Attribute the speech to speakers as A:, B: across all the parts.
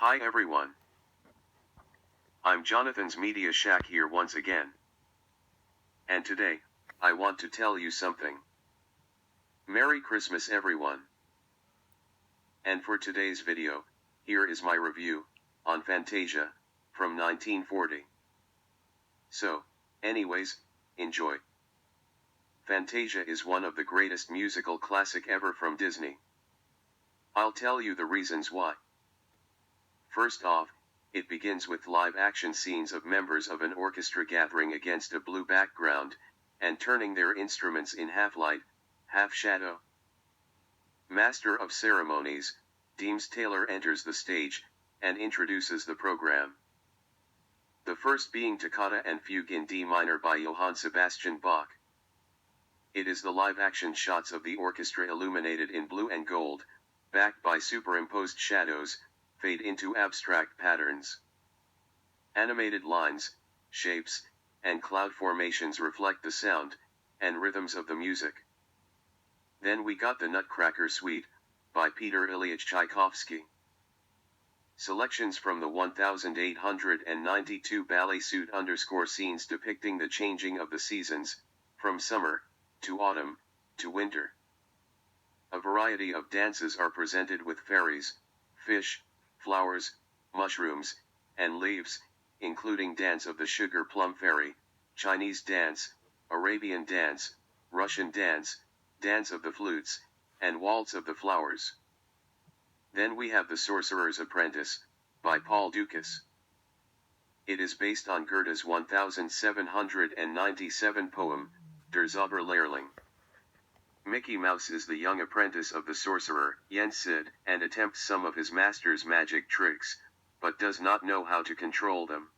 A: Hi everyone. I'm Jonathan's Media Shack here once again. And today, I want to tell you something. Merry Christmas everyone. And for today's video, here is my review on Fantasia from 1940. So, anyways, enjoy. Fantasia is one of the greatest musical classic ever from Disney. I'll tell you the reasons why. First off, it begins with live-action scenes of members of an orchestra gathering against a blue background, and turning their instruments in half-light, half-shadow. Master of Ceremonies, Deems Taylor enters the stage, and introduces the program. The first being Toccata and Fugue in D minor by Johann Sebastian Bach. It is the live-action shots of the orchestra illuminated in blue and gold, backed by superimposed shadows, fade into abstract patterns. Animated lines, shapes, and cloud formations reflect the sound and rhythms of the music. Then we got the Nutcracker Suite, by Peter Ilyich Tchaikovsky. Selections from the 1892 ballet suite underscore scenes depicting the changing of the seasons, from summer, to autumn, to winter. A variety of dances are presented with fairies, fish, flowers, mushrooms, and leaves, including Dance of the Sugar Plum Fairy, Chinese dance, Arabian dance, Russian dance, Dance of the Flutes, and Waltz of the Flowers. Then we have The Sorcerer's Apprentice, by Paul Dukas. It is based on Goethe's 1797 poem, Der Zauberlehrling. Mickey Mouse is the young apprentice of the sorcerer, Yen Sid, and attempts some of his master's magic tricks, but does not know how to control them.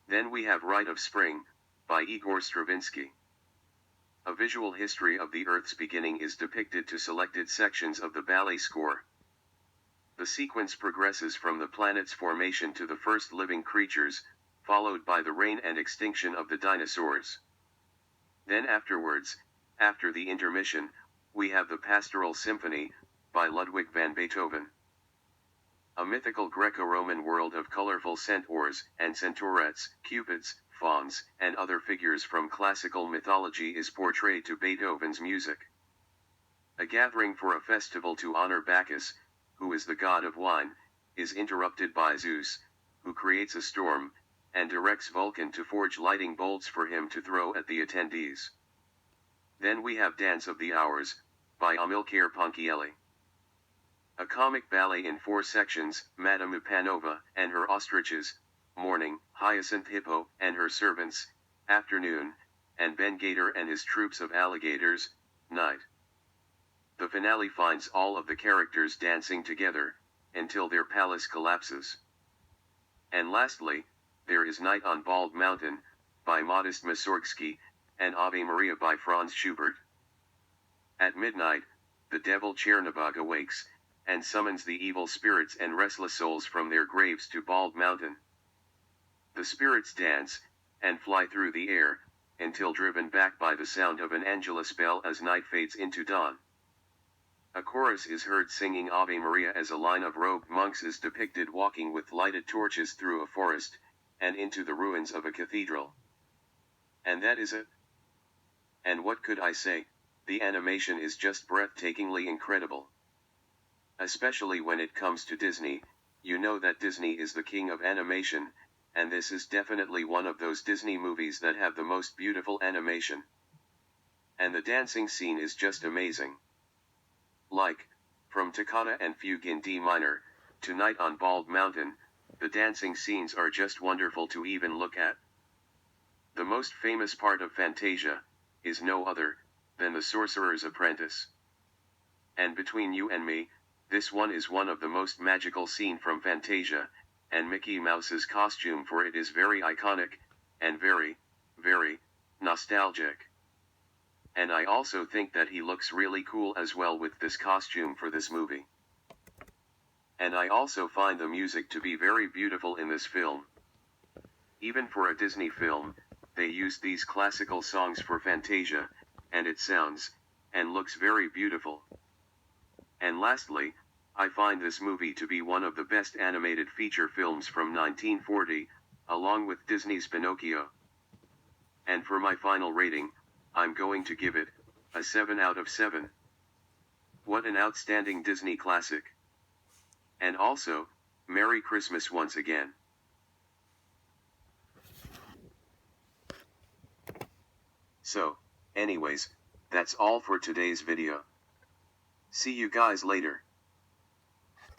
A: Then we have Rite of Spring, by Igor Stravinsky. A visual history of the Earth's beginning is depicted to selected sections of the ballet score. The sequence progresses from the planet's formation to the first living creatures, followed by the reign and extinction of the dinosaurs. Then afterwards, after the intermission, we have the Pastoral Symphony, by Ludwig van Beethoven. A mythical Greco-Roman world of colorful centaurs and centaurettes, cupids, fauns, and other figures from classical mythology is portrayed to Beethoven's music. A gathering for a festival to honor Bacchus, who is the god of wine, is interrupted by Zeus, who creates a storm, and directs Vulcan to forge lightning bolts for him to throw at the attendees. Then we have Dance of the Hours, by Amilcare Ponchielli. A comic ballet in 4 sections, Madame Upanova and her ostriches, Morning, Hyacinth Hippo and her servants, Afternoon, and Ben Gator and his troops of alligators, Night. The finale finds all of the characters dancing together, until their palace collapses. And lastly, there is Night on Bald Mountain, by Modest Mussorgsky, and Ave Maria by Franz Schubert. At midnight, the devil Chernabog awakes, and summons the evil spirits and restless souls from their graves to Bald Mountain. The spirits dance, and fly through the air, until driven back by the sound of an Angelus bell as night fades into dawn. A chorus is heard singing Ave Maria as a line of robed monks is depicted walking with lighted torches through a forest, and into the ruins of a cathedral. And that is it. And what could I say? The animation is just breathtakingly incredible. Especially when it comes to Disney, you know that Disney is the king of animation, and this is definitely one of those Disney movies that have the most beautiful animation. And the dancing scene is just amazing. Like, from Toccata and Fugue in D minor, to Night on Bald Mountain, the dancing scenes are just wonderful to even look at. The most famous part of Fantasia is no other than The Sorcerer's Apprentice. And between you and me, this one is one of the most magical scenes from Fantasia, and Mickey Mouse's costume for it is very iconic, and very, very nostalgic. And I also think that he looks really cool as well with this costume for this movie. And I also find the music to be very beautiful in this film. Even for a Disney film, they use these classical songs for Fantasia, and it sounds, and looks very beautiful. And lastly, I find this movie to be one of the best animated feature films from 1940, along with Disney's Pinocchio. And for my final rating, I'm going to give it a 7 out of 7. What an outstanding Disney classic. And also, Merry Christmas once again. So, anyways, that's all for today's video. See you guys later.